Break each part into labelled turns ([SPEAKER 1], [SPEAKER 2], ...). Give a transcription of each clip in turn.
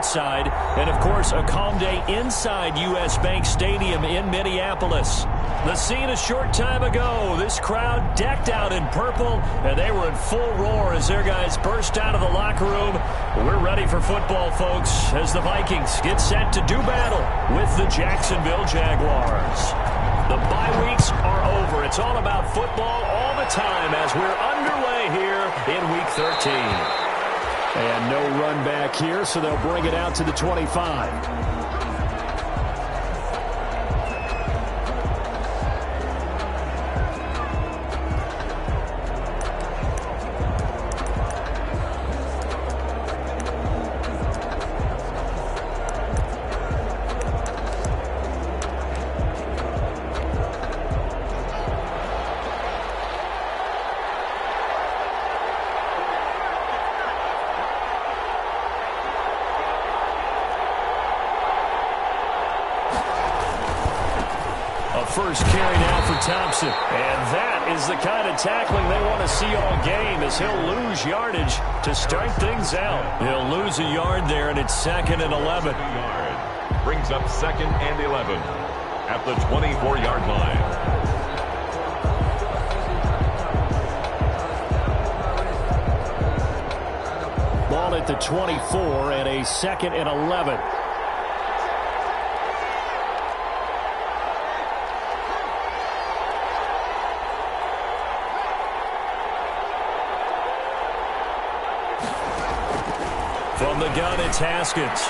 [SPEAKER 1] outside. And, of course, a calm day inside U.S. Bank Stadium in Minneapolis. The scene a short time ago. This crowd decked out in purple, and they were in full roar as their guys burst out of the locker room. We're ready for football, folks, as the Vikings get set to do battle with the Jacksonville Jaguars. The bye weeks are over. It's all about football all the time as we're underway here in Week 13.
[SPEAKER 2] And no run back here, so they'll bring it out to the 25. First carry now for Thompson. And that is the kind of tackling they want to see all game, as he'll lose yardage to start things out. He'll lose a yard there, and it's 2nd and 11.
[SPEAKER 3] Brings up 2nd and 11 at the 24-yard line.
[SPEAKER 2] Ball at the 24 and a 2nd and 11.
[SPEAKER 1] From the gun, it's Haskins.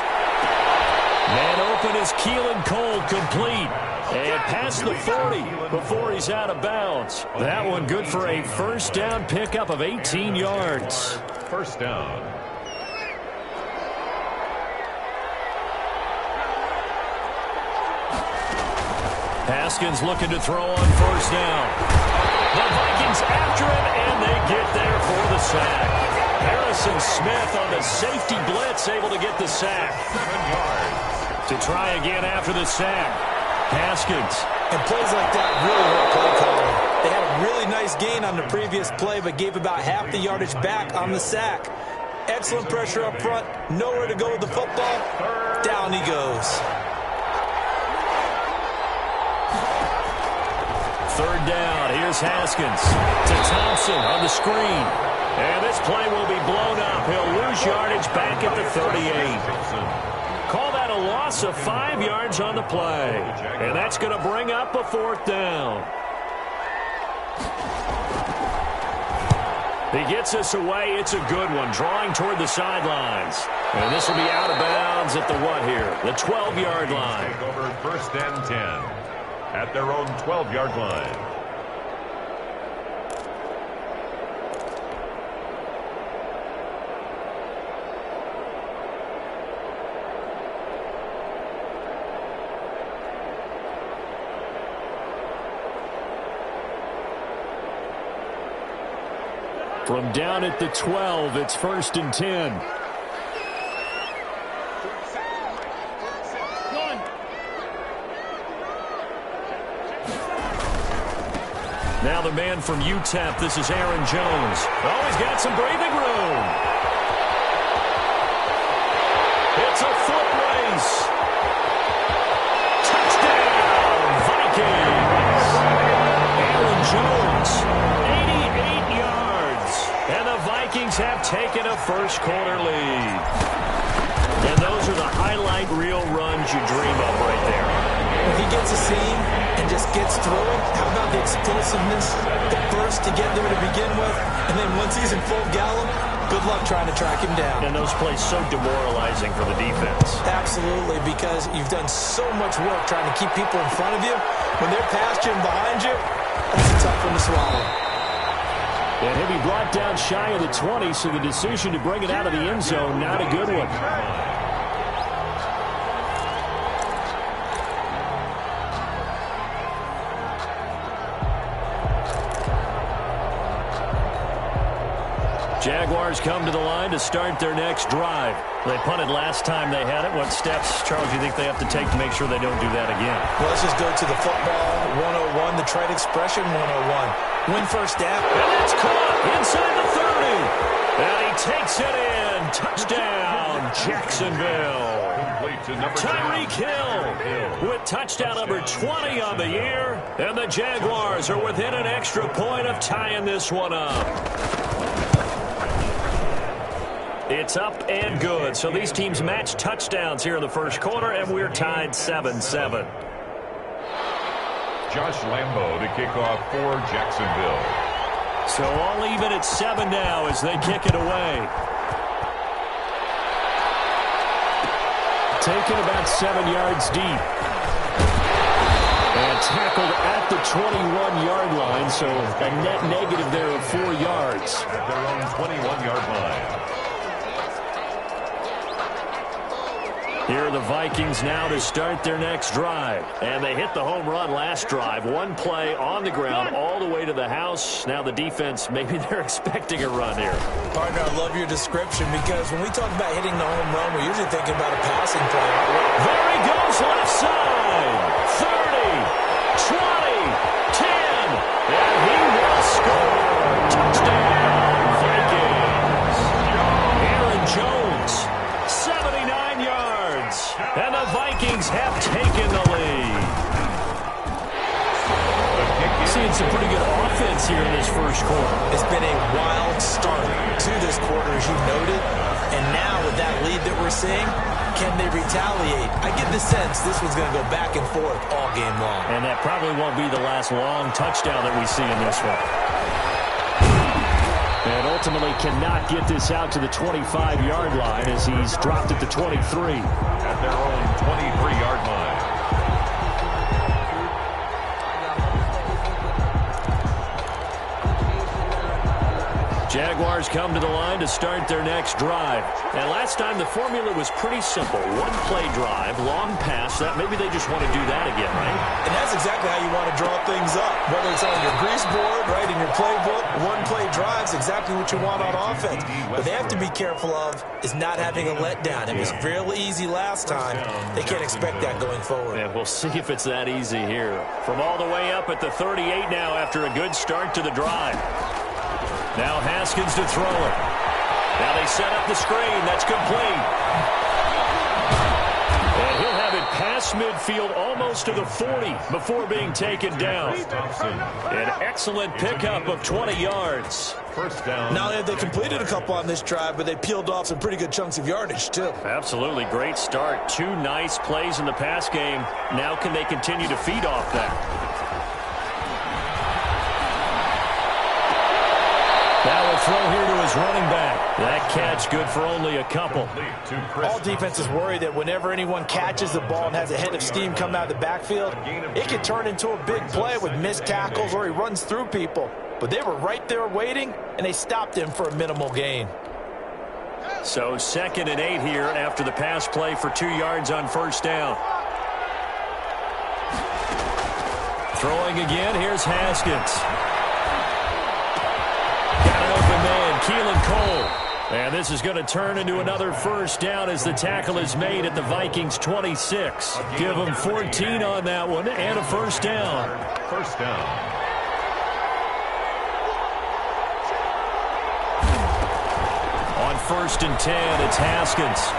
[SPEAKER 1] Man open is Keelan Cole, complete. And past the 40 before he's out of bounds. That one good for a first down pickup of 18 yards.
[SPEAKER 3] First down.
[SPEAKER 1] Haskins looking to throw on first down. The Vikings after him, and they get there for the sack. Harrison Smith on the safety blitz, able to get the sack. To try again after the sack. Haskins.
[SPEAKER 4] And plays like that really hurt play calling. They had a really nice gain on the previous play, but gave about half the yardage back on the sack. Excellent pressure up front. Nowhere to go with the football. Down he goes.
[SPEAKER 1] Third down. Here's Haskins to Thompson on the screen. And this play will be blown up. He'll lose yardage back at the 38. Call that a loss of 5 yards on the play. And that's going to bring up a 4th down. He gets us away. It's a good one. Drawing toward the sidelines. And this will be out of bounds at the what here? The 12-yard line.
[SPEAKER 3] Take over 1st and 10 at their own 12-yard line.
[SPEAKER 2] From down at the 12, it's 1st and 10.
[SPEAKER 1] Now the man from UTEP, this is Aaron Jones. Oh, he's got some breathing room. It's a foot race. Touchdown, Vikings. Aaron Jones, 88 yards. And the Vikings have taken a first-quarter lead. And those are the highlight reel runs you dream of right there.
[SPEAKER 4] If he gets a seam and just gets through it, how about the explosiveness, the burst to get there to begin with, and then once he's in full gallop, good luck trying to track him down.
[SPEAKER 1] And those plays so demoralizing for the defense.
[SPEAKER 4] Absolutely, because you've done so much work trying to keep people in front of you. When they're past you and behind you, that's a tough one to swallow.
[SPEAKER 2] And he'll be brought down shy of the 20, so the decision to bring it out of the end zone, not a good one.
[SPEAKER 1] Jaguars come to the line to start their next drive. They punted last time they had it. What steps, Charles, do you think they have to take to make sure they don't do that again?
[SPEAKER 4] Well, let's just go to the football 101, the trade expression 101. Win first down.
[SPEAKER 1] And it's caught inside the 30. And he takes it in. Touchdown, Jacksonville. Tyreek Hill with touchdown number 20 on the year. And the Jaguars are within an extra point of tying this one up. It's up and good. So these teams match touchdowns here in the first quarter, and we're tied 7-7.
[SPEAKER 3] Josh Lambo to kick off for Jacksonville.
[SPEAKER 1] So all even at 7 now as they kick it away. Taken about 7 yards deep. And tackled at the 21-yard line, so a net negative there of 4 yards.
[SPEAKER 3] At their own 21-yard line.
[SPEAKER 1] Here are the Vikings now to start their next drive. And they hit the home run last drive. One play on the ground all the way to the house. Now the defense, maybe they're expecting a run here.
[SPEAKER 4] Partner, I love your description because when we talk about hitting the home run, we're usually thinking about a passing play.
[SPEAKER 1] There he goes left side. 30, 20, 10. And he will score. Touchdown, Vikings. Aaron Jones, 79 yards. And the Vikings have taken the lead. Seeing some pretty good offense here in this first quarter.
[SPEAKER 4] It's been a wild start to this quarter, as you noted. And now with that lead that we're seeing, can they retaliate? I get the sense this one's going to go back and forth all game long.
[SPEAKER 1] And that probably won't be the last long touchdown that we see in this one. And ultimately cannot get this out to the 25-yard line as he's dropped at the 23.
[SPEAKER 3] At their own 23-yard line.
[SPEAKER 1] Jaguars come to the line to start their next drive. And last time the formula was pretty simple. One play drive, long pass. That maybe they just want to do that again, right?
[SPEAKER 4] And that's exactly how you want to draw things up. Whether it's on your grease board, right, in your playbook, one play drive's exactly what you want on offense. What they have to be careful of is not having a letdown. It was real easy last time. They can't expect that going forward.
[SPEAKER 1] And we'll see if it's that easy here. From all the way up at the 38 now after a good start to the drive. Now Haskins to throw it. Now they set up the screen. That's complete. And he'll have it past midfield almost to the 40 before being taken down. An excellent pickup of 20 yards.
[SPEAKER 3] First down.
[SPEAKER 4] Not only have they completed a couple on this drive, but they peeled off some pretty good chunks of yardage, too.
[SPEAKER 1] Absolutely. Great start. 2 nice plays in the pass game. Now can they continue to feed off that? Now a throw here to his running back. That catch good for only a couple.
[SPEAKER 4] All defenses worry that whenever anyone catches the ball and has a head of steam come out of the backfield, it can turn into a big play with missed tackles or he runs through people. But they were right there waiting, and they stopped him for a minimal gain.
[SPEAKER 1] So 2nd and 8 here after the pass play for 2 yards on first down. Throwing again, here's Haskins. Got an open man, Keelan Cole. And this is going to turn into another first down as the tackle is made at the Vikings 26. Give them 14 on that one and a first down.
[SPEAKER 3] First down.
[SPEAKER 1] On 1st and 10, it's Haskins.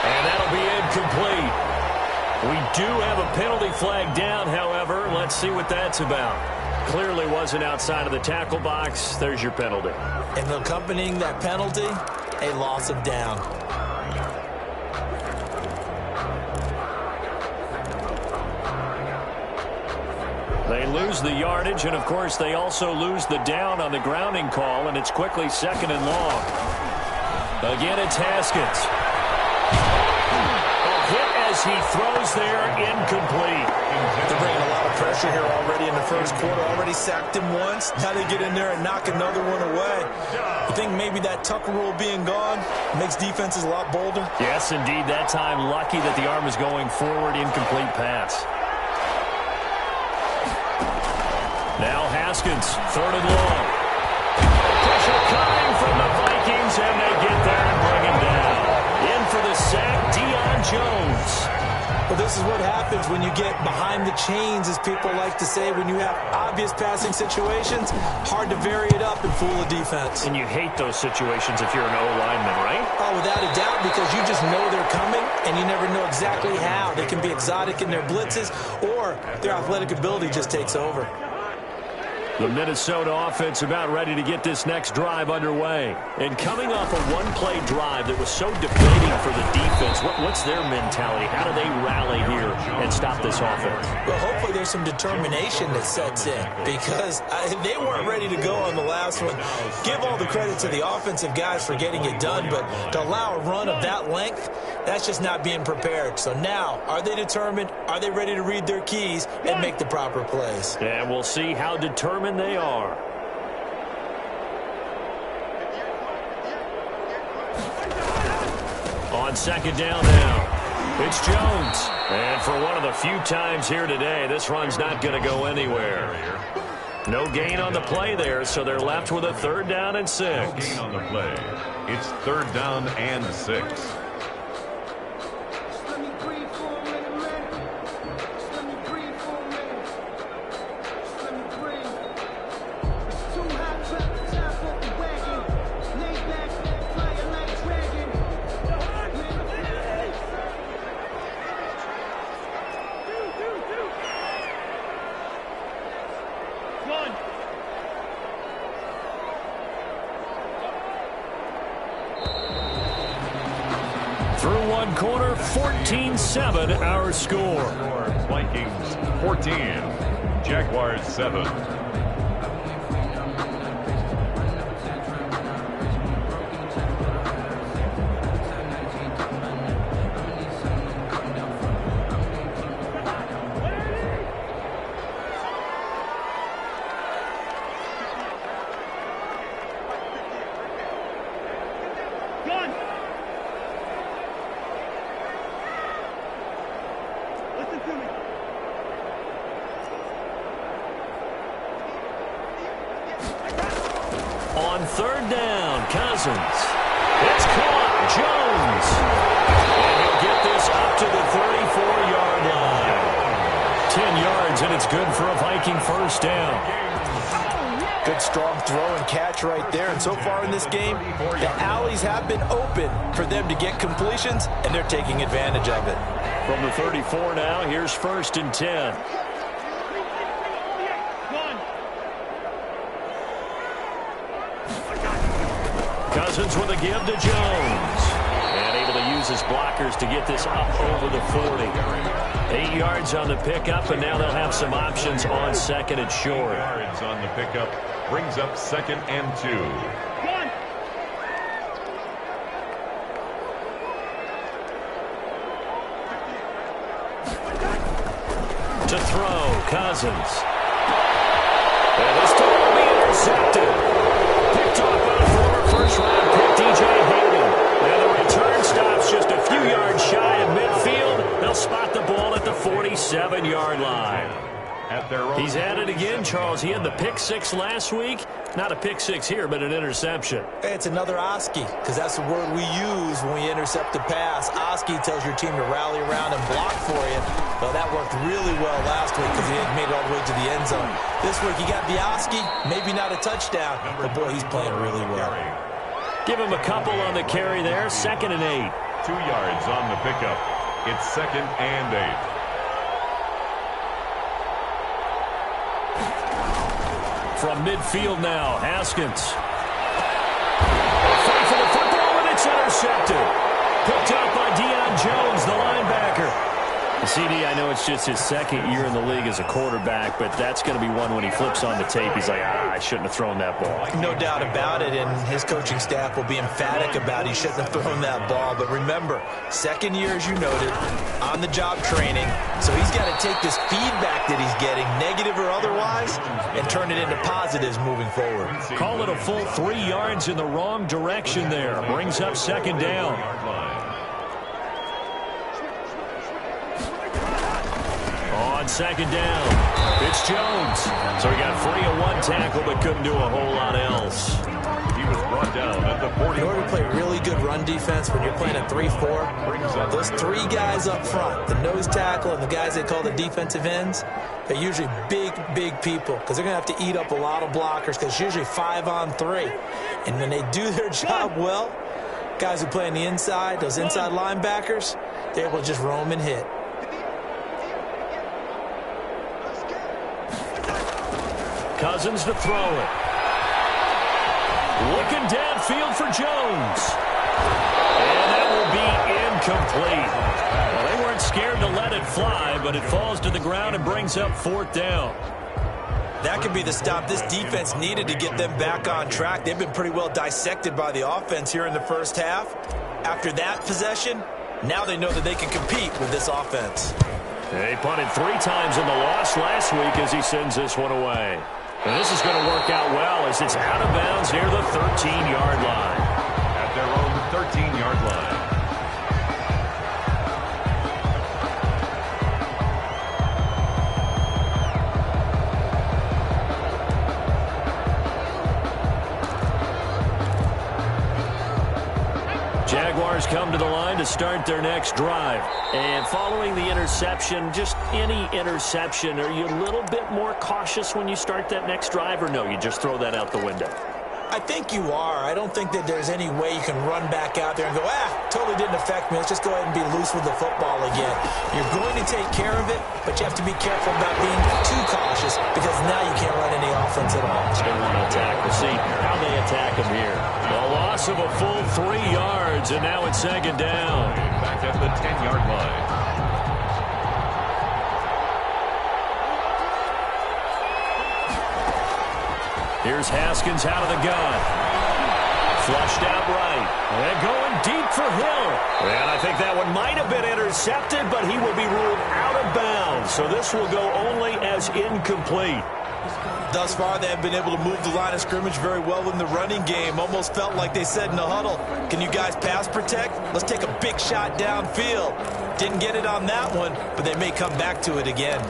[SPEAKER 1] And that'll be incomplete. We do have a penalty flag down, however. Let's see what that's about. Clearly wasn't outside of the tackle box. There's your penalty.
[SPEAKER 4] And accompanying that penalty, a loss of down.
[SPEAKER 1] They lose the yardage, and of course they also lose the down on the grounding call, and it's quickly 2nd and long. Again, it's Haskins. A hit as he throws there, incomplete.
[SPEAKER 4] They're bringing a lot of pressure here already in the first quarter. Already sacked him once. Now they get in there and knock another one away. I think maybe that Tucker rule being gone makes defenses a lot bolder.
[SPEAKER 1] Yes, indeed. That time, lucky that the arm is going forward, incomplete pass. Now Haskins, 3rd and long. Pressure coming from the Vikings. markings, and they get there and bring him down. In for the sack, Jones.
[SPEAKER 4] Well, this is what happens when you get behind the chains, as people like to say. When you have obvious passing situations, hard to vary it up and fool a defense.
[SPEAKER 1] And you hate those situations if you're an O-lineman, right?
[SPEAKER 4] Oh, without a doubt, because you just know they're coming, and you never know exactly how. They can be exotic in their blitzes, or their athletic ability just takes over.
[SPEAKER 1] The Minnesota offense about ready to get this next drive underway. And coming off a one-play drive that was so deflating for the defense, what's their mentality? How do they rally here and stop this offense?
[SPEAKER 4] Well, hopefully there's some determination that sets in, because they weren't ready to go on the last one. Give all the credit to the offensive guys for getting it done, but to allow a run of that length, that's just not being prepared. So now, are they determined? Are they ready to read their keys and make the proper plays?
[SPEAKER 1] And we'll see how determined they are. On second down now, it's Jones. And for one of the few times here today, this run's not going to go anywhere. No gain on the play there, so they're left with a 3rd down and 6.
[SPEAKER 3] No gain on the play. It's 3rd down and 6.
[SPEAKER 1] Through one quarter, 14-7 our score.
[SPEAKER 3] Vikings 14, Jaguars 7.
[SPEAKER 1] On 3rd down, Cousins. It's caught. Jones. And he'll get this up to the 34-yard line. 10 yards, and it's good for a Viking 1st down.
[SPEAKER 4] Good strong throw and catch right there. And so far in this game, the alleys have been open for them to get completions, and they're taking advantage of it.
[SPEAKER 1] From the 34 now, here's 1st and 10. Cousins with a give to Jones. And able to use his blockers to get this up over the 40. 8 yards on the pickup, and now they'll have some options on 2nd and short.
[SPEAKER 3] 8 yards on the pickup brings up 2nd and 2.
[SPEAKER 1] To throw, Cousins. And this time will be intercepted. Picked off by the former first-round pick, DJ Hayden. And the return stops just a few yards shy of midfield. They'll spot the ball at the 47-yard line. He's at it again, Charles. He had the pick 6 last week. Not a pick 6 here, but an interception.
[SPEAKER 4] It's another Oski, because that's the word we use when we intercept a pass. Oski tells your team to rally around and block for you. Well, that worked really well last week because he had made it all the way to the end zone. This week he got the Oski, maybe not a touchdown, but boy, he's playing really well.
[SPEAKER 1] Give him a couple on the carry there. 2nd and 8.
[SPEAKER 3] 2 yards on the pickup. It's 2nd and 8.
[SPEAKER 1] From midfield now, Haskins. Fight for the football, and it's intercepted. Picked up by Jones, the linebacker. CD, I know it's just his 2nd year in the league as a quarterback, but that's going to be one when he flips on the tape. He's like, I shouldn't have thrown that ball.
[SPEAKER 4] No doubt about it, and his coaching staff will be emphatic about he shouldn't have thrown that ball. But remember, 2nd year, as you noted, on-the-job training. So he's got to take this feedback that he's getting, negative or otherwise, and turn it into positives moving forward.
[SPEAKER 1] Call it a full 3 yards in the wrong direction there. Brings up 2nd down. On 2nd down, it's Jones. So he got free of one tackle but couldn't do a whole lot else.
[SPEAKER 3] He was brought down at the 40.
[SPEAKER 4] In order to play really good run defense when you're playing a 3-4, those three guys up front, the nose tackle and the guys they call the defensive ends, they're usually big people because they're going to have to eat up a lot of blockers because it's usually 5-on-3. And when they do their job well, guys who play on the inside, those inside linebackers, they're able to just roam and hit.
[SPEAKER 1] Cousins to throw it. Looking downfield for Jones. And that will be incomplete. Well, they weren't scared to let it fly, but it falls to the ground and brings up 4th down.
[SPEAKER 4] That could be the stop this defense needed to get them back on track. They've been pretty well dissected by the offense here in the first half. After that possession, now they know that they can compete with this offense.
[SPEAKER 1] They punted 3 times in the loss last week as he sends this one away. And this is going to work out well as it's out of bounds near the 13-yard line.
[SPEAKER 3] At their own 13-yard line.
[SPEAKER 1] Jaguars come to the line to start their next drive. And following the interception, just any interception, are you a little bit more cautious when you start that next drive, or no, you just throw that out the window?
[SPEAKER 4] I think you are. I don't think that there's any way you can run back out there and go, totally didn't affect me. Let's just go ahead and be loose with the football again. You're going to take care of it, but you have to be careful about being too cautious because now you can't run any offense at all.
[SPEAKER 1] They want to attack. We'll see how they attack him here. A loss of a full 3 yards, and now it's 2nd down.
[SPEAKER 3] Back at the 10-yard line.
[SPEAKER 1] Here's Haskins out of the gun. Flushed out right. And going deep for Hill. And I think that one might have been intercepted, but he will be ruled out of bounds. So this will go only as incomplete.
[SPEAKER 4] Thus far, they have been able to move the line of scrimmage very well in the running game. Almost felt like they said in the huddle, can you guys pass protect? Let's take a big shot downfield. Didn't get it on that one, but they may come back to it again.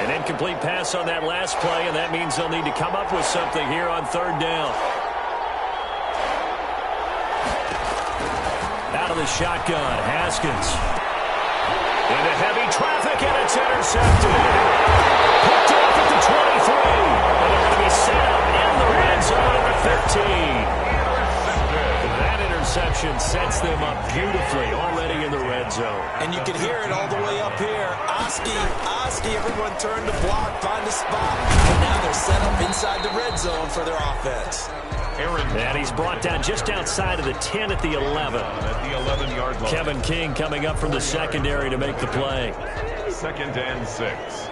[SPEAKER 1] An incomplete pass on that last play, and that means they'll need to come up with something here on 3rd down. Out of the shotgun, Haskins. Into heavy traffic, and it's intercepted. Picked off at the 23. And they're going to be set up in the red zone at the 15. That interception sets them up beautifully already in the red zone.
[SPEAKER 4] And you can hear it all the way up here. Oski, everyone turn to block, find a spot. And now they're set up inside the red zone for their offense.
[SPEAKER 1] And he's brought down just outside of the 10 at the 11.
[SPEAKER 3] At the 11-yard line.
[SPEAKER 1] Kevin King coming up from the secondary to make the play.
[SPEAKER 3] 2nd and 6.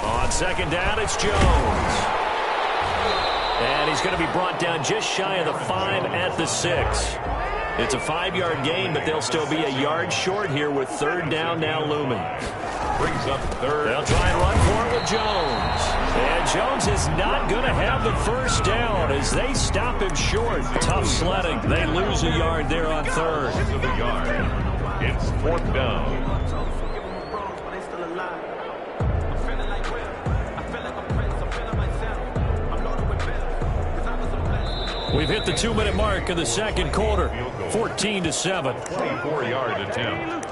[SPEAKER 1] On 2nd down, it's Jones. And he's going to be brought down just shy of the 5 at the 6. It's a 5-yard gain, but they'll still be a yard short here with 3rd down now looming.
[SPEAKER 3] Brings up 3rd.
[SPEAKER 1] They'll try and run for it with Jones. And Jones is not going to have the 1st down as they stop him short. Tough sledding. They lose a yard there on 3rd.
[SPEAKER 3] Into the yard. It's 4th down.
[SPEAKER 1] We've hit the 2-minute mark in the 2nd quarter. 14-7.
[SPEAKER 3] 24-yard attempt.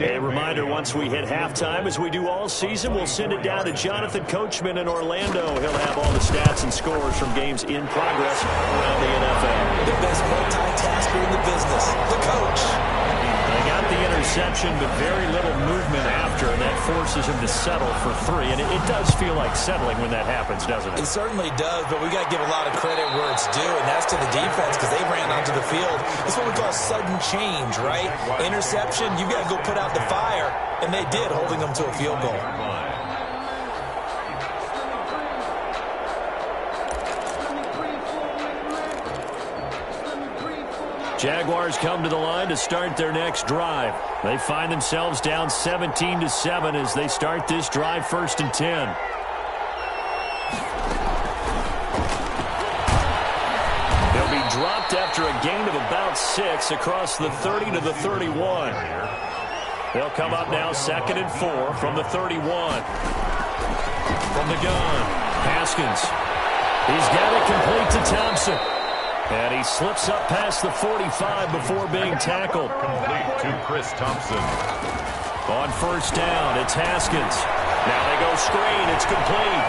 [SPEAKER 1] A reminder, once we hit halftime, as we do all season, we'll send it down to Jonathan Coachman in Orlando. He'll have all the stats and scores from games in progress around the NFL.
[SPEAKER 4] The best multitasker in the business, the coach.
[SPEAKER 1] They got the interception, but very little movement after, and that forces him to settle for 3. And it does feel like settling when that happens, doesn't it?
[SPEAKER 4] It certainly does, but we got to give a lot of credit where it's due, and that's to the defense because they ran onto the field. It's what we call sudden change, right? Interception, you got to go put out the fire, and they did, holding them to a field goal.
[SPEAKER 1] Jaguars come to the line to start their next drive. They find themselves down 17-7 as they start this drive 1st and 10. after a gain of about 6 across the 30 to the 31. They'll come up now 2nd and 4 from the 31. From the gun, Haskins. He's got it complete to Thompson. And he slips up past the 45 before being tackled.
[SPEAKER 3] Complete to Chris Thompson.
[SPEAKER 1] On 1st down, it's Haskins. Now they go screen. It's complete.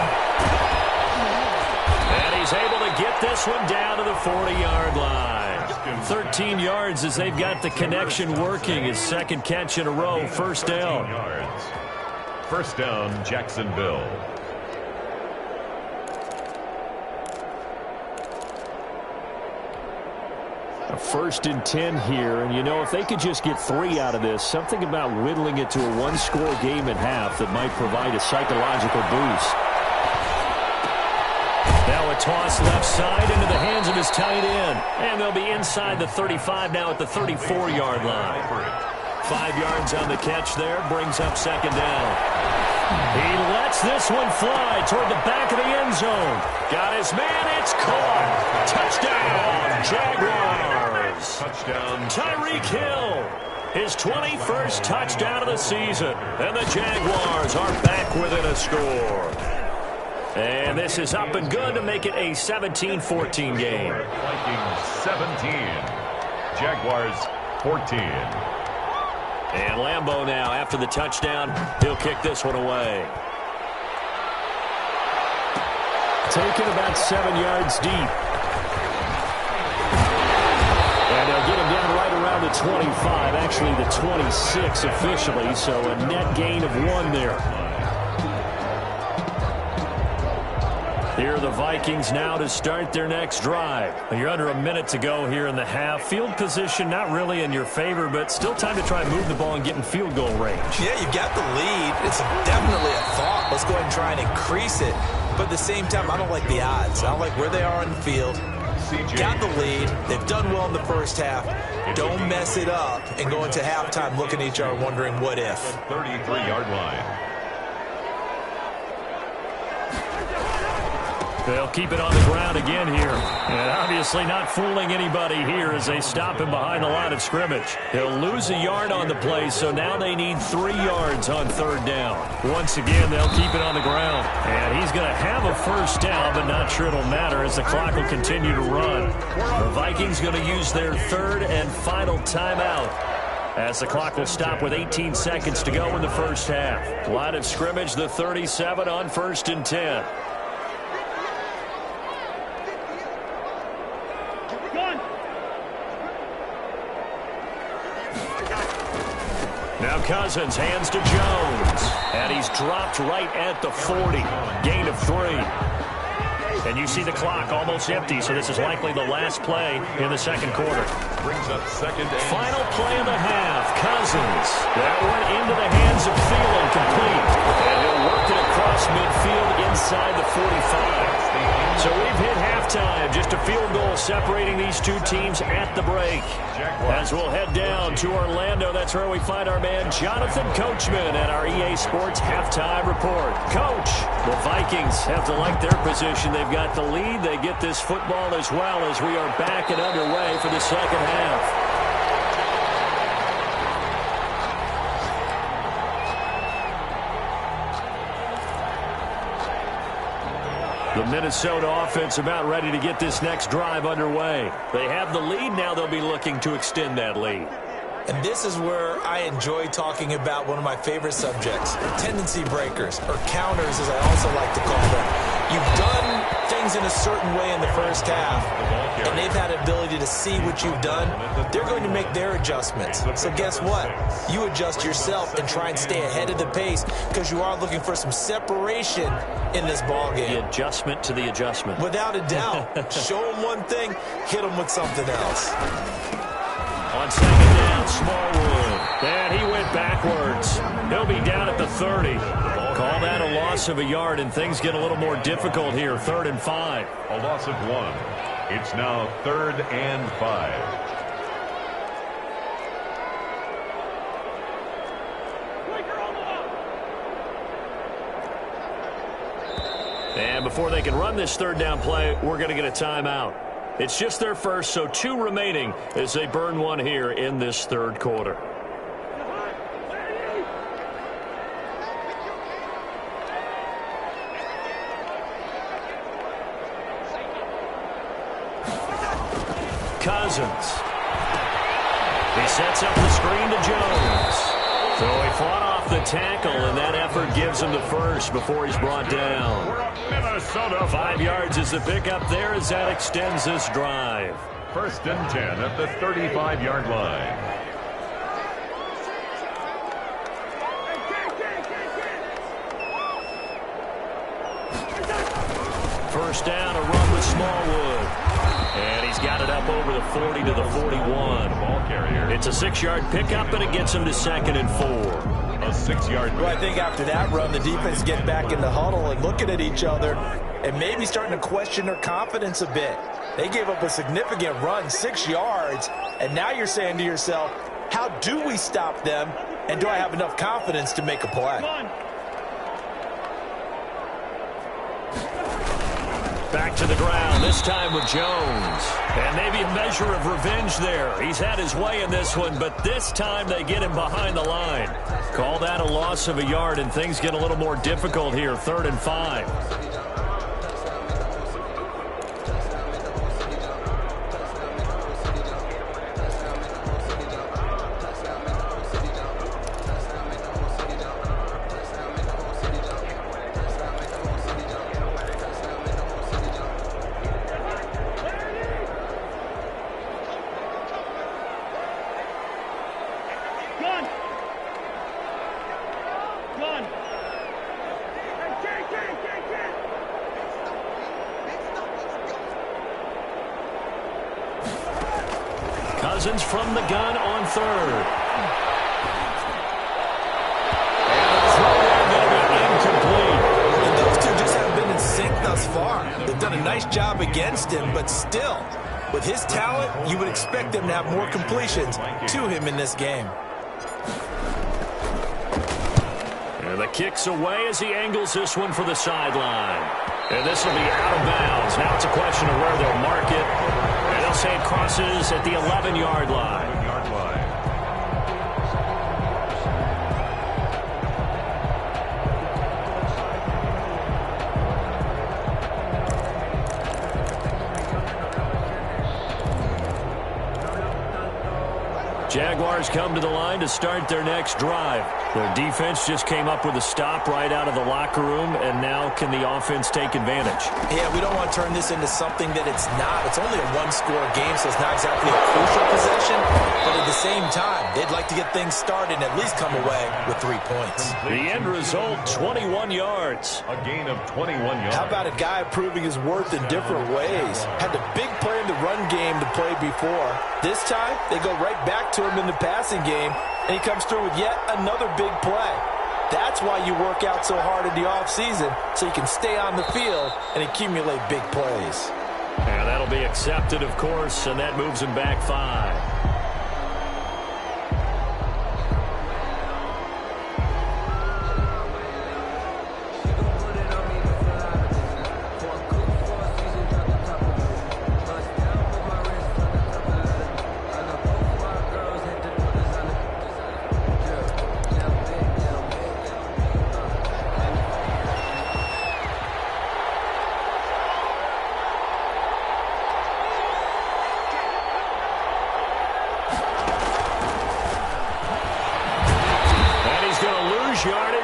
[SPEAKER 1] And he's able to get this one down to the 40-yard line. 13 yards as they've got the connection working. His 2nd catch in a row. 1st down.
[SPEAKER 3] 1st down, Jacksonville.
[SPEAKER 1] A 1st and 10 here, and you know, if they could just get 3 out of this, something about whittling it to a 1-score game at half that might provide a psychological boost. Now a toss left side into the hands of his tight end, and they'll be inside the 35 now at the 34-yard line. 5 yards on the catch there, brings up 2nd down. He lets this one fly toward the back of the end zone. Got his man, it's caught. Touchdown, Jaguars.
[SPEAKER 3] Touchdown,
[SPEAKER 1] Tyreek Hill, his 21st touchdown of the season. And the Jaguars are back within a score. And this is up and good to make it a 17-14 game.
[SPEAKER 3] Vikings 17, Jaguars 14.
[SPEAKER 1] And Lambeau now, after the touchdown, he'll kick this one away. Taken about 7 yards deep. And they'll get him down right around the 25, actually the 26 officially, so a net gain of 1 there. Here are the Vikings now to start their next drive. You're under a minute to go here in the half. Field position not really in your favor, but still time to try and move the ball and get in field goal range.
[SPEAKER 4] Yeah, you got the lead. It's definitely a thought. Let's go ahead and try and increase it. But at the same time, I don't like the odds. I don't like where they are on the field. Got the lead. They've done well in the first half. Don't mess it up and go into halftime looking at each other wondering what if.
[SPEAKER 3] 33-yard line.
[SPEAKER 1] They'll keep it on the ground again here. And obviously not fooling anybody here as they stop him behind the line of scrimmage. He'll lose a yard on the play, so now they need 3 yards on 3rd down. Once again, they'll keep it on the ground. And he's going to have a 1st down, but not sure it'll matter as the clock will continue to run. The Vikings going to use their 3rd and final timeout, as the clock will stop with 18 seconds to go in the first half. Line of scrimmage, the 37 on 1st and 10. Now Cousins hands to Jones, and he's dropped right at the 40. Gain of 3. And you see the clock almost empty, so this is likely the last play in the 2nd quarter.
[SPEAKER 3] Brings up 2nd and
[SPEAKER 1] final play of the half. Cousins. That one into the hands of Thielen, complete. And he'll work it across midfield inside the 45. So we've hit halftime. Just a field goal separating these two teams at the break. As we'll head down to Orlando, that's where we find our man Jonathan Coachman at our EA Sports Halftime Report. Coach, the Vikings have to like their position. They've got the lead. They get this football as well as we are back and underway for the 2nd half. The Minnesota offense about ready to get this next drive underway. They have the lead. Now they'll be looking to extend that lead.
[SPEAKER 4] And this is where I enjoy talking about one of my favorite subjects, tendency breakers, or counters as I also like to call them. You've done things in a certain way in the first half, and they've had an ability to see what you've done. They're going to make their adjustments. So guess what? You adjust yourself and try and stay ahead of the pace because you are looking for some separation in this ball game.
[SPEAKER 1] The adjustment to the adjustment.
[SPEAKER 4] Without a doubt. Show them one thing, hit them with something else.
[SPEAKER 1] On 2nd down, Smallwood. And he went backwards. He'll be down at the 30. Call that a loss of a yard, and things get a little more difficult here. 3rd and 5.
[SPEAKER 3] A loss of 1. It's now 3rd and 5.
[SPEAKER 1] And before they can run this 3rd down play, we're going to get a timeout. It's just their first, so 2 remaining as they burn one here in this third quarter. Cousins. He sets up the screen to Jones. So he fought off the tackle, and that effort gives him the first before he's brought down.
[SPEAKER 3] Minnesota.
[SPEAKER 1] 5 yards is the pickup there as that extends this drive.
[SPEAKER 3] 1st and 10 at the 35-yard line.
[SPEAKER 1] First down, a run with Smallwood. And he's got it up over the 40 to the 41.
[SPEAKER 3] Ball carrier.
[SPEAKER 1] It's a 6-yard pickup, and it gets him to 2nd and 4.
[SPEAKER 3] A 6-yard.
[SPEAKER 4] Well, I think after that run, the defense get back in the huddle and looking at each other and maybe starting to question their confidence a bit. They gave up a significant run, 6 yards, and now you're saying to yourself, how do we stop them, and do I have enough confidence to make a play?
[SPEAKER 1] Back to the ground, this time with Jones. And maybe a measure of revenge there. He's had his way in this one, but this time they get him behind the line. Call that a loss of a yard, and things get a little more difficult here, 3rd and 5. Cousins from the gun on 3rd. And the throw going to be incomplete.
[SPEAKER 4] And those two just haven't been in sync thus far. They've done a nice job against him, but still, with his talent, you would expect them to have more completions to him in this game.
[SPEAKER 1] And the kick's away as he angles this one for the sideline. And this will be out of bounds. Now it's a question of where they'll mark it. And they'll say it crosses at the 11-yard line. Jaguars come to the line to start their next drive. Their defense just came up with a stop right out of the locker room, and now can the offense take advantage?
[SPEAKER 4] Yeah, we don't want to turn this into something that it's not. It's only a one-score game, so it's not exactly a crucial possession. But at the same time, they'd like to get things started and at least come away with 3 points.
[SPEAKER 1] The end result, 21 yards.
[SPEAKER 3] A gain of 21 yards.
[SPEAKER 4] How about a guy proving his worth in different ways? Had the big play in the run game to play before. This time, they go right back to him in the passing game, and he comes through with yet another big play. That's why you work out so hard in the offseason, so you can stay on the field and accumulate big plays.
[SPEAKER 1] And that'll be accepted, of course, and that moves him back 5.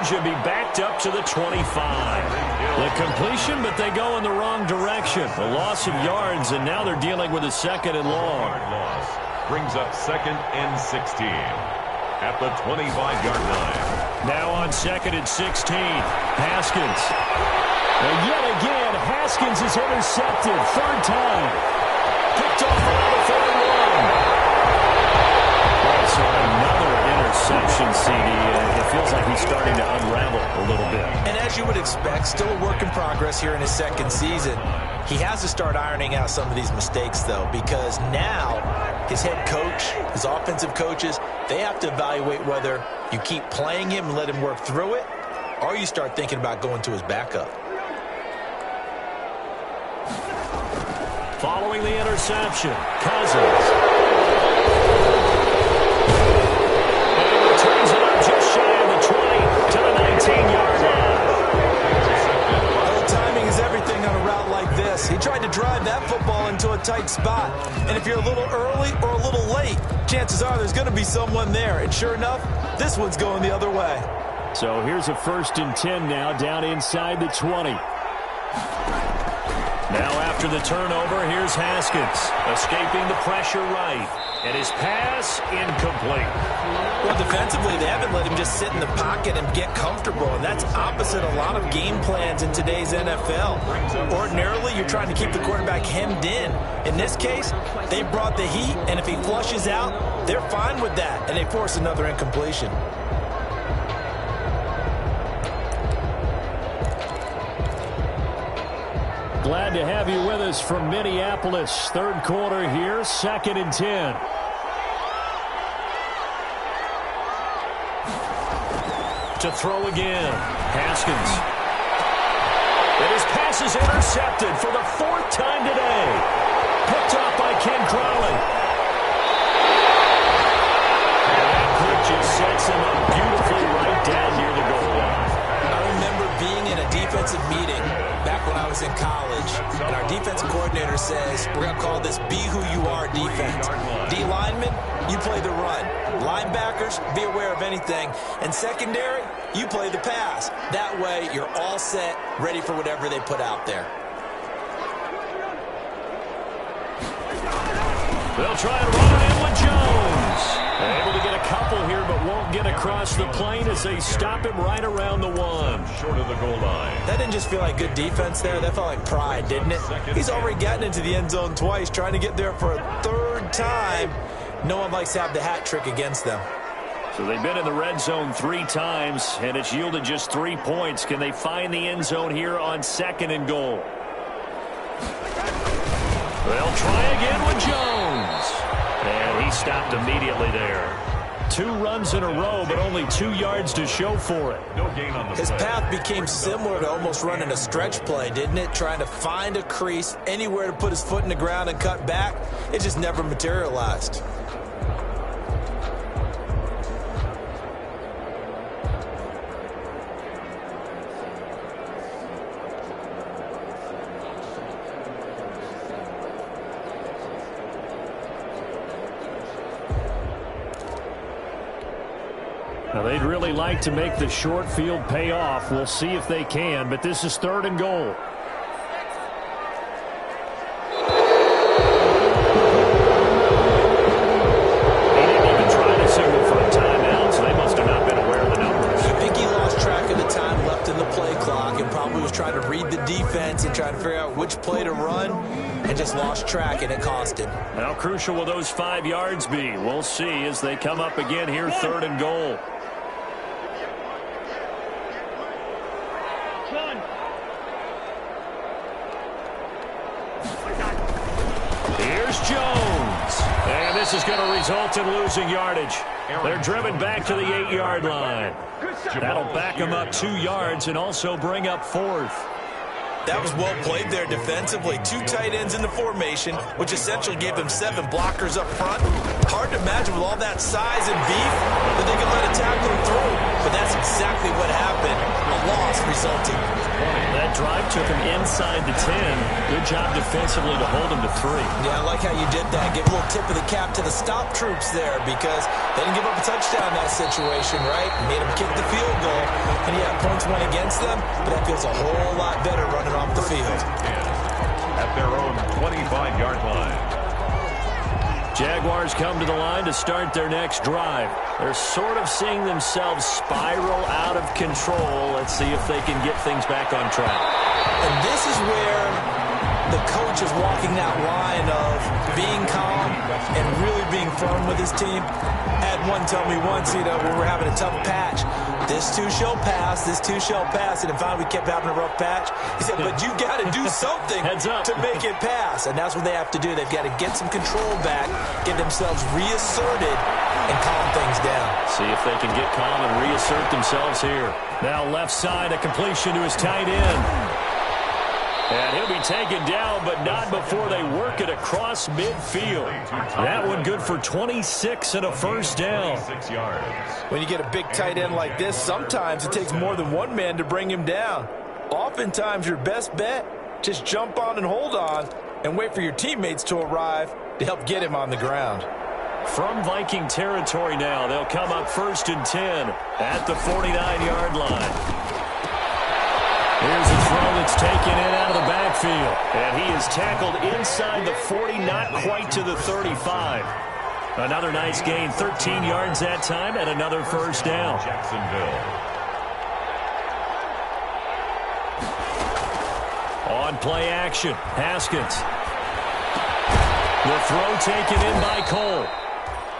[SPEAKER 1] Should be backed up to the 25. The completion, but they go in the wrong direction. A loss of yards, and now they're dealing with a 2nd and long.
[SPEAKER 3] Loss brings up 2nd and 16 at the 25-yard line.
[SPEAKER 1] Now on 2nd and 16, Haskins. And yet again, Haskins is intercepted. 3rd time. Picked off by the 41. So another interception, CD. It feels like he's starting to unravel a little bit.
[SPEAKER 4] And as you would expect, still a work in progress here in his 2nd season. He has to start ironing out some of these mistakes, though, because now his head coach, his offensive coaches, they have to evaluate whether you keep playing him and let him work through it, or you start thinking about going to his backup.
[SPEAKER 1] Following the interception, Cousins. And he returns it up just shy of the 20 to the 19-yard line.
[SPEAKER 4] Well, timing is everything on a route like this. He tried to drive that football into a tight spot. And if you're a little early or a little late, chances are there's going to be someone there. And sure enough, this one's going the other way.
[SPEAKER 1] So here's a 1st and 10 now, down inside the 20. Now after the turnover, here's Haskins, escaping the pressure right. And his pass, incomplete.
[SPEAKER 4] Well, defensively, they haven't let him just sit in the pocket and get comfortable, and that's opposite a lot of game plans in today's NFL. Ordinarily, you're trying to keep the quarterback hemmed in. In this case, they brought the heat, and if he flushes out, they're fine with that, and they force another incompletion.
[SPEAKER 1] Glad to have you with us from Minneapolis. 3rd quarter here, 2nd and 10. To throw again, Haskins. And his pass is intercepted for the 4th time today. Picked off by Ken Crowley. And that pick just sets him up beautifully right down near the goal line.
[SPEAKER 4] I remember being in a defensive meeting back when I was in college, and our defensive coordinator says, we're going to call this be who you are defense. D linemen, you play the run. Linebackers, be aware of anything. And secondary, you play the pass. That way, you're all set, ready for whatever they put out there.
[SPEAKER 1] They'll try and run it in with Jones. Able to get a couple here, but won't get across the plane as they stop him right around the 1.
[SPEAKER 3] Short of the goal line.
[SPEAKER 4] That didn't just feel like good defense there. That felt like pride, didn't it? He's already gotten into the end zone twice, trying to get there for a 3rd time. No one likes to have the hat trick against them.
[SPEAKER 1] So they've been in the red zone 3 times, and it's yielded just 3 points. Can they find the end zone here on 2nd and goal? They'll try again with Jones. And he stopped immediately there. 2 runs in a row, but only 2 yards to show for it.
[SPEAKER 3] No gain on the
[SPEAKER 4] His
[SPEAKER 3] play.
[SPEAKER 4] path became similar to almost running a stretch play, didn't it? Trying to find a crease, anywhere to put his foot in the ground and cut back. It just never materialized.
[SPEAKER 1] Now, they'd really like to make the short field pay off. We'll see if they can, but this is 3rd and goal. He didn't even try to signal for a timeout, so they must have not been aware of the numbers.
[SPEAKER 4] I think he lost track of the time left in the play clock and probably was trying to read the defense and trying to figure out which play to run and just lost track, and it cost him.
[SPEAKER 1] How crucial will those 5 yards be? We'll see as they come up again here, 3rd and goal. Here's Jones. And this is going to result in losing yardage. They're driven back to the 8-yard line. That'll back them up 2 yards and also bring up 4th.
[SPEAKER 4] That was well played there defensively. 2 tight ends in the formation, which essentially gave them 7 blockers up front. Hard to imagine with all that size and beef that they could let a tackler through. But that's exactly what happened. A loss resulted.
[SPEAKER 1] That drive took him inside the 10. Good job defensively to hold him to 3.
[SPEAKER 4] Yeah, I like how you did that. Give a little tip of the cap to the stop troops there because they didn't give up a touchdown in that situation, right? Made them kick the field goal. And yeah, points went against them, but that feels a whole lot better running off the field.
[SPEAKER 3] At their own 25-yard line.
[SPEAKER 1] Jaguars come to the line to start their next drive. They're sort of seeing themselves spiral out of control. Let's see if they can get things back on track.
[SPEAKER 4] And this is where the coach is walking that line of being calm and really being firm with his team. Had one tell me once, when we're having a tough patch, this too shall pass, this too shall pass. And if finally we kept having a rough patch, he said, but you got to do something to make it pass. And that's what they have to do. They've got to get some control back, get themselves reasserted, and calm things down.
[SPEAKER 1] See if they can get calm and reassert themselves here. Now left side, a completion to his tight end. And he'll be taken down, but not before they work it across midfield. That one good for 26 and a first down.
[SPEAKER 4] When you get a big tight end like this, sometimes it takes more than one man to bring him down. Oftentimes, your best bet, just jump on and hold on and wait for your teammates to arrive to help get him on the ground.
[SPEAKER 1] From Viking territory now, they'll come up 1st and 10 at the 49-yard line. Here's a throw that's taken in out of the backfield. And he is tackled inside the 40, not quite to the 35. Another nice gain, 13 yards that time, and another first down.
[SPEAKER 3] Jacksonville.
[SPEAKER 1] On play action, Haskins. The throw taken in by Cole.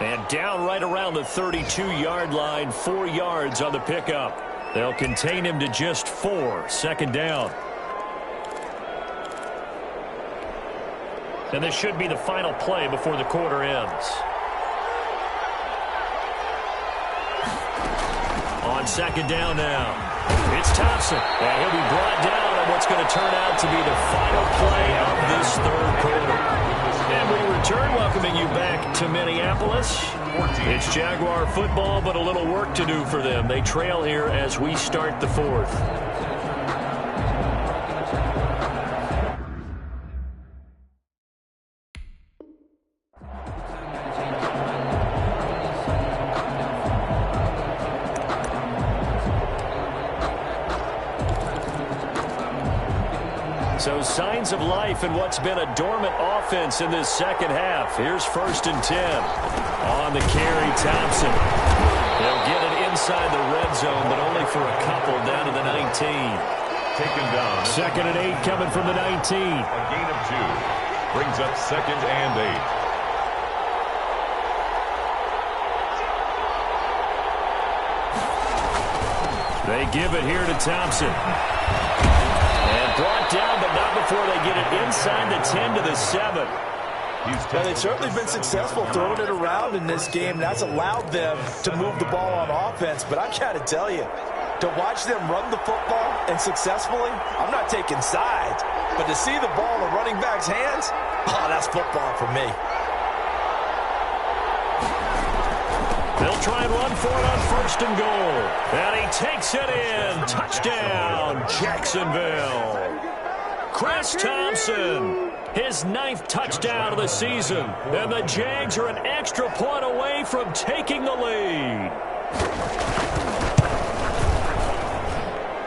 [SPEAKER 1] And down right around the 32-yard line, 4 yards on the pickup. They'll contain him to just 4, second down. And this should be the final play before the quarter ends. On second down now, it's Thompson. And he'll be brought down on what's going to turn out to be the final play of this third quarter. And we return, welcoming you back to Minneapolis. It's Jaguar football, but a little work to do for them. They trail here as we start the fourth. So signs of life in what's been a dormant offense in this second half. Here's 1st and 10. On the carry, Thompson. They'll get it inside the red zone, but only for a couple down to the 19.
[SPEAKER 3] Taken down.
[SPEAKER 1] 2nd and 8 coming from the 19.
[SPEAKER 3] A gain of 2. Brings up 2nd and 8.
[SPEAKER 1] They give it here to Thompson. Brought down, but not before they get it inside the 10 to the 7.
[SPEAKER 4] Well, they've certainly been successful throwing it around in this game. That's allowed them to move the ball on offense. But I've got to tell you, to watch them run the football and successfully, I'm not taking sides. But to see the ball in the running back's hands, oh, that's football for me.
[SPEAKER 1] They'll try and run for it on 1st and goal. And he takes it in. Touchdown, Jacksonville. Chris Thompson, his 9th touchdown of the season. And the Jags are an extra point away from taking the lead.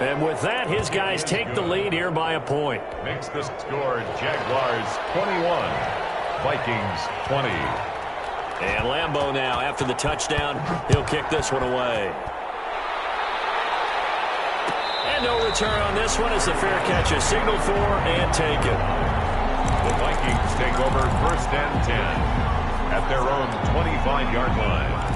[SPEAKER 1] And with that, his guys take the lead here by a point.
[SPEAKER 3] Makes the score Jaguars 21, Vikings 20.
[SPEAKER 1] And Lambeau now, after the touchdown, he'll kick this one away. And no return on this one as the fair catch is signaled for and taken.
[SPEAKER 3] The Vikings take over 1st and 10 at their own 25-yard line.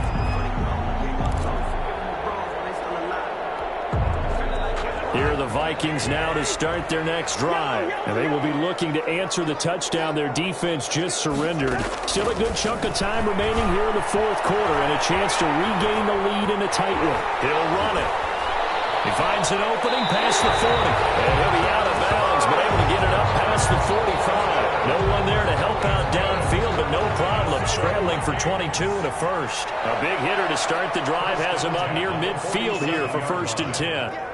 [SPEAKER 1] Here are the Vikings now to start their next drive. And they will be looking to answer the touchdown their defense just surrendered. Still a good chunk of time remaining here in the fourth quarter and a chance to regain the lead in a tight one. He'll run it. He finds an opening past the 40. And he'll be out of bounds, but able to get it up past the 45. No one there to help out downfield, but no problem. Scrambling for 22 and a first. A big hitter to start the drive has him up near midfield here for 1st and 10.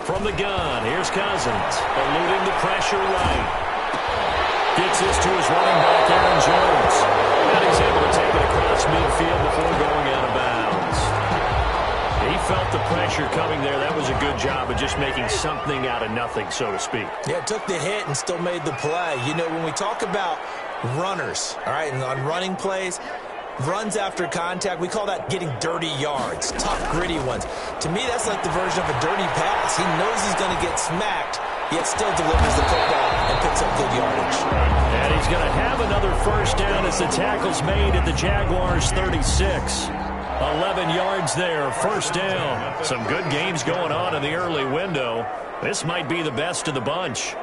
[SPEAKER 1] From the gun, here's Cousins, eluding the pressure right. Gets this to his running back, Aaron Jones. And he's able to take it across midfield before going out of bounds. He felt the pressure coming there. That was a good job of just making something out of nothing, so to speak.
[SPEAKER 4] Yeah, took the hit and still made the play. You know, when we talk about runners, all right, and on running plays, runs after contact, we call that getting dirty yards, tough, gritty ones. To me, that's like the version of a dirty pass. He knows he's going to get smacked, yet still delivers the football and picks up good yardage.
[SPEAKER 1] And he's going to have another first down as the tackle's made at the Jaguars' 36. 11 yards there, first down. Some good games going on in the early window. This might be the best of the bunch.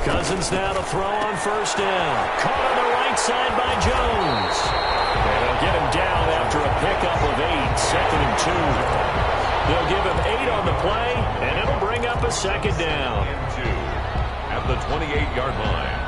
[SPEAKER 1] Cousins now to throw on first down. Caught on the right side by Jones. And they'll get him down after a pickup of 8, 2nd and 2. They'll give him 8 on the play, and it'll bring up a 2nd down.
[SPEAKER 3] At the 28-yard line.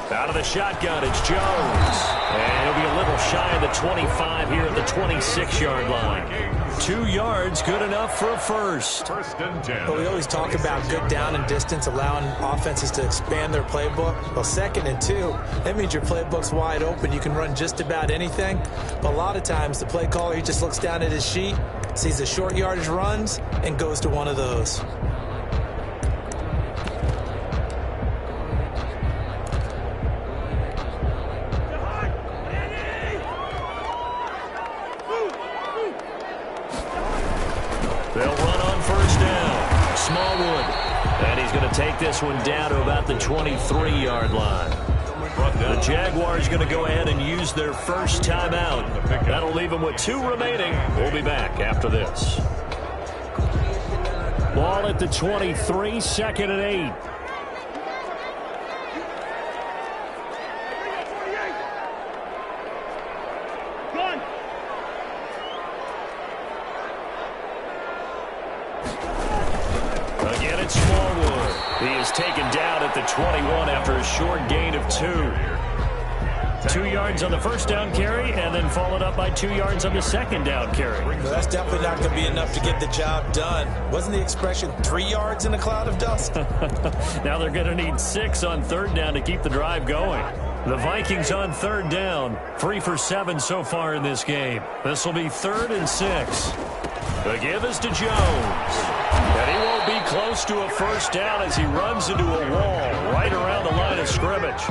[SPEAKER 1] Out of the shotgun, it's Jones. And he'll be a little shy of the 25 here at the 26-yard line. 2 yards, good enough for a first.
[SPEAKER 3] First and 10.
[SPEAKER 4] Well, we always talk about good down and distance, allowing offenses to expand their playbook. Well, 2nd and 2, that means your playbook's wide open. You can run just about anything. But a lot of times, the play caller, he just looks down at his sheet, sees the short yardage runs, and goes to one of those.
[SPEAKER 1] They'll run on first down. Smallwood. And he's going to take this one down to about the 23-yard line. The Jaguars going to go ahead and use their first timeout. That'll leave them with 2 remaining. We'll be back after this. Ball at the 23, 2nd and 8. Again, it's Smallwood. He is taken down at the 21 after a short gain of 2. 2 yards on the first down carry, and then followed up by 2 yards on the second down carry.
[SPEAKER 4] Well, that's definitely not going to be enough to get the job done. Wasn't the expression 3 yards in a cloud of dust?
[SPEAKER 1] Now they're going to need 6 on third down to keep the drive going. The Vikings on third down, 3 for 7 so far in this game. This will be 3rd and 6. The give is to Jones. And he won't be close to a first down as he runs into a wall right around the line of scrimmage.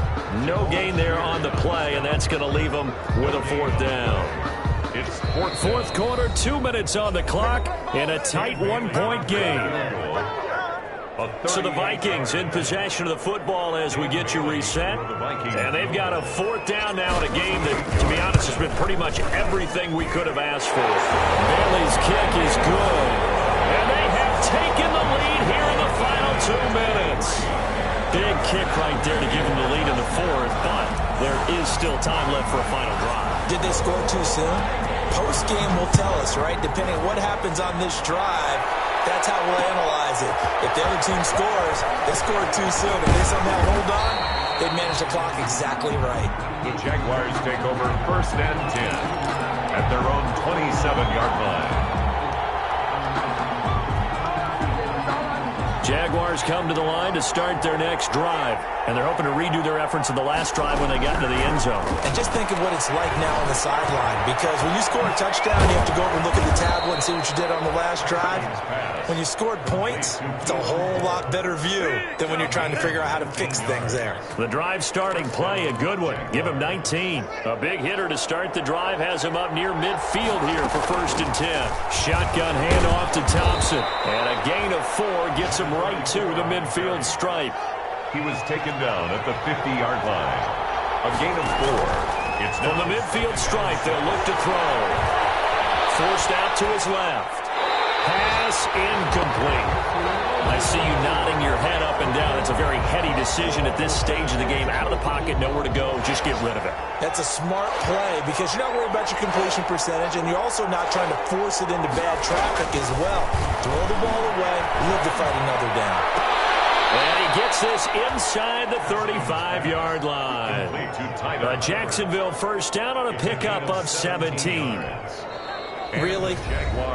[SPEAKER 1] No gain there on the play, and that's going to leave him with a 4th down.
[SPEAKER 3] It's
[SPEAKER 1] fourth quarter, 2 minutes on the clock in a tight 1-point game. So the Vikings in possession of the football as we get you reset. And they've got a 4th down now in a game that, to be honest, has been pretty much everything we could have asked for. Bailey's kick is good. And they have taken the lead here in the final 2 minutes. Big kick right there to give them the lead in the 4th, but there is still time left for a final drive.
[SPEAKER 4] Did they score too soon? Post-game will tell us, right? Depending on what happens on this drive, that's how we'll analyze it. If the other team scores, they scored too soon. If they somehow hold on, they manage the clock exactly right.
[SPEAKER 3] The Jaguars take over 1st and 10 at their own 27-yard line.
[SPEAKER 1] Jaguars come to the line to start their next drive. And they're hoping to redo their efforts in the last drive when they got into the end zone.
[SPEAKER 4] And just think of what it's like now on the sideline. Because when you score a touchdown, you have to go over and look at the tablet and see what you did on the last drive. When you scored points, it's a whole lot better view than when you're trying to figure out how to fix things there.
[SPEAKER 1] The drive starting play, a good one. Give him 19. A big hitter to start the drive has him up near midfield here for 1st and 10. Shotgun handoff to Thompson. And a gain of 4 gets him right to the midfield stripe.
[SPEAKER 3] He was taken down at the 50-yard line. A gain of 4. It's
[SPEAKER 1] from the midfield stripe. They'll look to throw. Forced out to his left. Pass incomplete. I see you nodding your head up and down. It's a very heady decision at this stage of the game. Out of the pocket, nowhere to go. Just get rid of it.
[SPEAKER 4] That's a smart play because you're not worried about your completion percentage, and you're also not trying to force it into bad traffic as well. Throw the ball away, live to fight another down.
[SPEAKER 1] And he gets this inside the 35-yard line. A Jacksonville first down on a pickup of 17.
[SPEAKER 4] Really?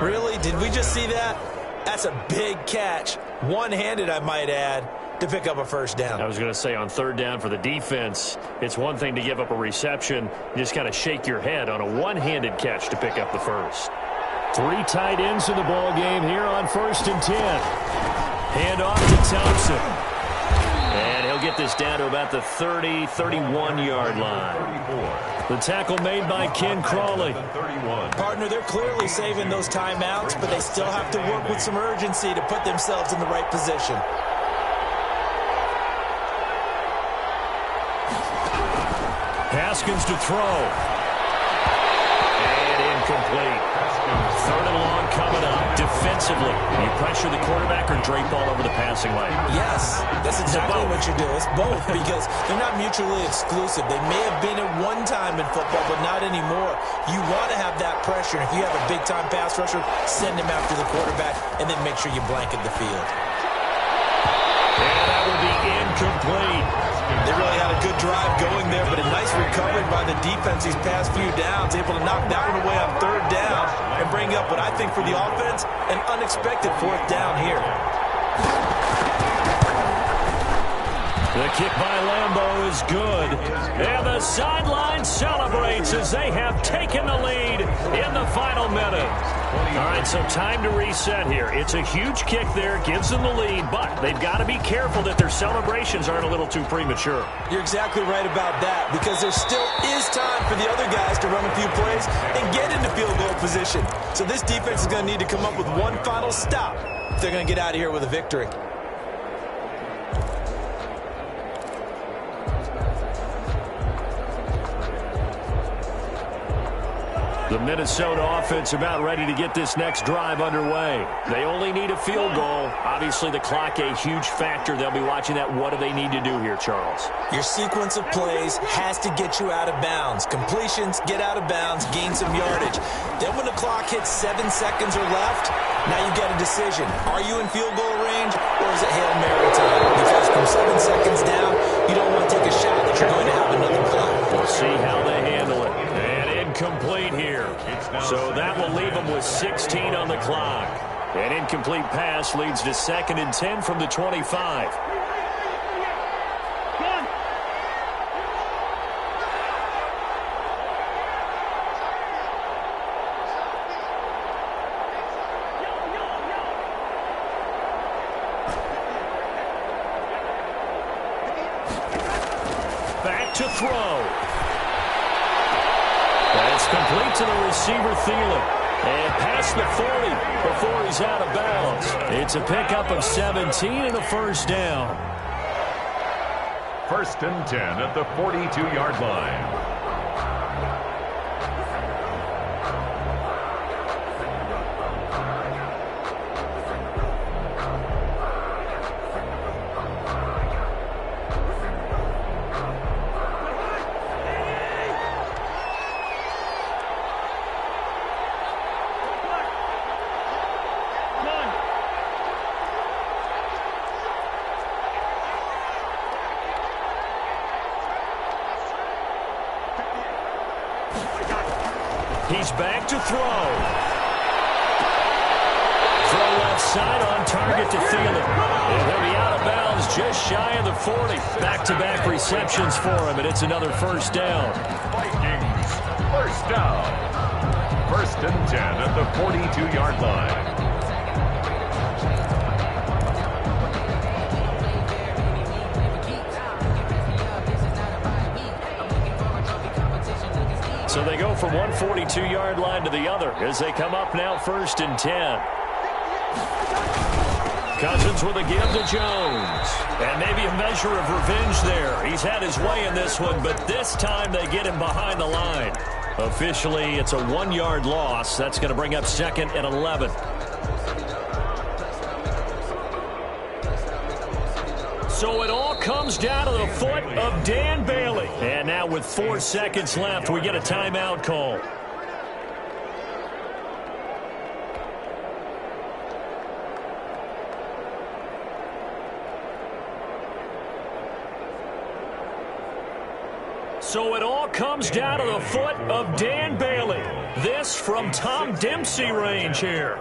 [SPEAKER 4] Really? Did we just see that? That's a big catch. One-handed, I might add, to pick up a first down.
[SPEAKER 1] I was going to say on third down for the defense, it's one thing to give up a reception. You just kind of shake your head on a one-handed catch to pick up the first. 3 tight ends in the ball game here on 1st and 10. Hand off to Thompson. And he'll get this down to about the 30, 31-yard line. The tackle made by Ken Crawley.
[SPEAKER 4] Partner, they're clearly saving those timeouts, but they still have to work with some urgency to put themselves in the right position.
[SPEAKER 1] Haskins to throw. And incomplete. Third and long coming up. Defensively, you pressure the quarterback or drape all over the passing lane?
[SPEAKER 4] Yes, that's exactly what you do. It's both because they're not mutually exclusive. They may have been at one time in football, but not anymore. You want to have that pressure. And if you have a big-time pass rusher, send him after the quarterback, and then make sure you blanket the field.
[SPEAKER 1] And that will be incomplete.
[SPEAKER 4] They really had a good drive going there, but a nice recovery by the defense these past few downs, able to knock that one away on third down and bring up what I think for the offense, an unexpected fourth down here.
[SPEAKER 1] The kick by Lambeau is good. And the sideline celebrates as they have taken the lead in the final minute. All right, so time to reset here. It's a huge kick there, gives them the lead, but they've got to be careful that their celebrations aren't a little too premature.
[SPEAKER 4] You're exactly right about that, because there still is time for the other guys to run a few plays and get into field goal position. So this defense is going to need to come up with one final stop if they're going to get out of here with a victory.
[SPEAKER 1] The Minnesota offense about ready to get this next drive underway. They only need a field goal. Obviously, the clock a huge factor. They'll be watching that. What do they need to do here, Charles?
[SPEAKER 4] Your sequence of plays has to get you out of bounds. Completions, get out of bounds, gain some yardage. Then when the clock hits 7 seconds or left, now you get a decision. Are you in field goal range, or is it Hail Mary time? Because from 7 seconds down, you don't want to take a shot that you're going to have another play.
[SPEAKER 1] We'll see how they handle it. And incomplete here. So that will leave them with 16 on the clock. An incomplete pass leads to 2nd and 10 from the 25. Back to throw. That's complete to the receiver, Thielen. And past the 40 before he's out of bounds. It's a pickup of 17 and a first down.
[SPEAKER 3] 1st and 10 at the 42-yard line.
[SPEAKER 1] He's back to throw. Throw left side on target to Thielen. And he'll be out of bounds just shy of the 40. Back-to-back receptions for him, and it's another first down.
[SPEAKER 3] Vikings, first down. 1st and 10 at the 42-yard line.
[SPEAKER 1] So they go from one 42-yard line to the other as they come up now 1st and 10. Cousins with a give to Jones. And maybe a measure of revenge there. He's had his way in this one, but this time they get him behind the line. Officially, it's a 1-yard loss. That's going to bring up 2nd and 11. So it all comes down to the foot of Dan Bailey. And now with 4 seconds left, we get a timeout call. So it all comes down to the foot of Dan Bailey. This from Tom Dempsey range here.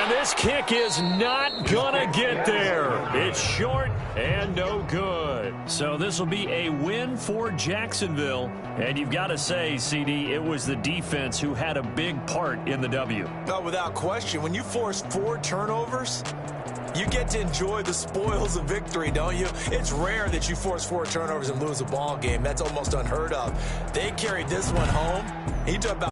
[SPEAKER 1] This kick is not gonna get there. It's short and no good. So this will be a win for Jacksonville. And you've got to say, CD, it was the defense who had a big part in the W.
[SPEAKER 4] No, without question. When you force 4 turnovers, you get to enjoy the spoils of victory, don't you? It's rare that you force 4 turnovers and lose a ball game. That's almost unheard of. They carried this one home. He took about